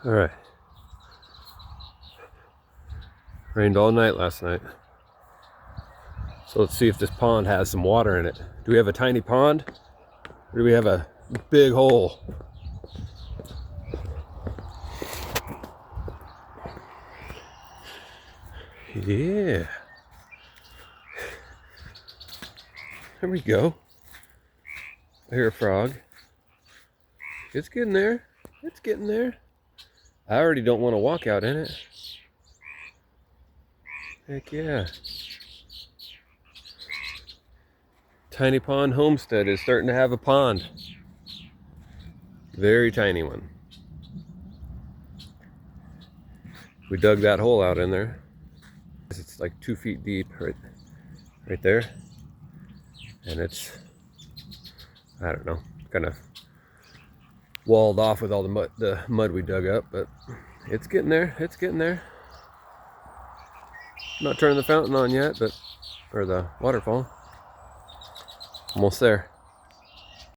All right. Rained all night last night. So let's see if this pond has some water in it. Do we have a tiny pond? Or do we have a big hole? Yeah. There we go. I hear a frog. It's getting there. It's getting there. I already don't want to walk out in it. Heck yeah. Tiny Pond Homestead is starting to have a pond. Very tiny one. We dug that hole out in there. It's like 2 feet deep right there. And it's, I don't know, kind of walled off with all the mud we dug up, but it's getting there. It's getting there. Not turning the fountain on yet, but, or the waterfall. Almost there.